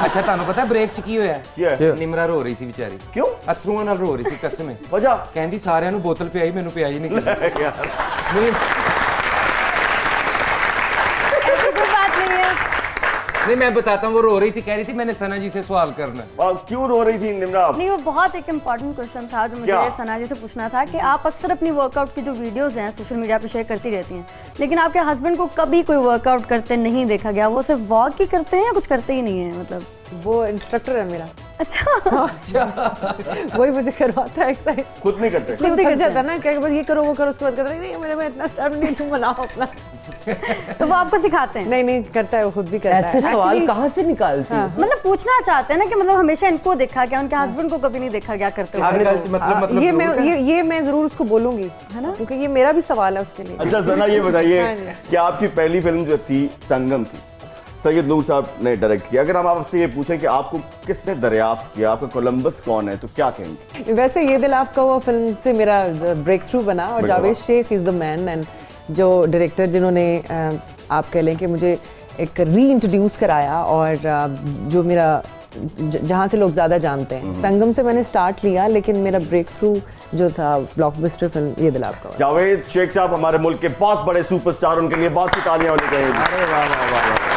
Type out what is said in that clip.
ਅੱਛਾ ਤੁਹਾਨੂੰ ਪਤਾ ਬ੍ਰੇਕ ਚ ਕੀ ਹੋਇਆ? ਕੀ ਹੈ? ਨਿਮਰਾ ਰੋ ਰਹੀ ਸੀ ਵਿਚਾਰੀ। ਕਿਉਂ? ਅਥਰੂਆਂ ਨਾਲ ਰੋ ਰਹੀ ਸੀ ਕਸਮ ਹੈ। ਵਜ੍ਹਾ? ਕਹਿੰਦੀ ਸਾਰਿਆਂ ਨੂੰ ਬੋਤਲ ਪਿਆਈ, ਮੈਨੂੰ ਪਿਆਈ ਨਹੀਂ ਕਿਸੇ यार ਨਹੀਂ ऐसी कोई बात नहीं है। नहीं मैं बताता हूँ, वो रो रही थी, कह रही थी मैंने सना जी से सवाल करना है। क्यों रो रही थी निम्रा? नहीं, वो बहुत एक इम्पॉर्टेंट क्वेश्चन था जो मुझे क्या? सना जी से पूछना था कि आप अक्सर अपनी वर्कआउट की जो वीडियोस हैं सोशल मीडिया पे शेयर करती रहती हैं, लेकिन आपके हस्बैंड को कभी कोई वर्कआउट करते नहीं देखा गया। वो सिर्फ वॉक ही करते हैं या कुछ करते ही नहीं है? मतलब वो इंस्ट्रक्टर है मेरा। अच्छा। वही मुझे करवाता है एक्सरसाइज। खुद नहीं करते? इसलिए वो थक जाता है ना, क्या बस ये करो वो करो, उसके बाद कहता है नहीं मेरे में इतना स्टाइल नहीं, तुम बनाओ अपना। तो वो आपको सिखाते हैं? नहीं करता है, वो खुद भी करता है। ऐसे सवाल कहाँ से निकालती है? मतलब पूछना चाहते हैं ना कि मतलब हमेशा इनको देखा गया, उनके हस्बैंड को कभी नहीं देखा गया करते हुए। मतलब ये मैं जरूर उसको बोलूंगी, है ना, क्योंकि ये मेरा भी सवाल है उसके लिए। अच्छा सना ये बताइए कि आपकी पहली फिल्म जो थी संगम थी, सैयद नूर साहब ने डायरेक्ट किया। अगर हम आपसे ये पूछें कि आपको किसने दरियाफ्त किया, आपका कोलंबस कौन है, तो क्या कहेंगे? वैसे ये दिल आपका वो फिल्म से मेरा ब्रेक थ्रू बना, और Javed Shaikh is the man, and जो डायरेक्टर जिन्होंने आप कह लें कि मुझे एक री इंट्रोड्यूस कराया, और जो मेरा जहाँ से लोग ज़्यादा जानते हैं, संगम से मैंने स्टार्ट लिया, लेकिन मेरा ब्रेक थ्रू जो था ब्लॉकबस्टर फिल्म ये दिल आपका। जावेद शेख साहब हमारे मुल्क के बहुत बड़े सुपरस्टार, उनके लिए बहुत सी तालियां होनी चाहिए। अरे वाह वाह वाह।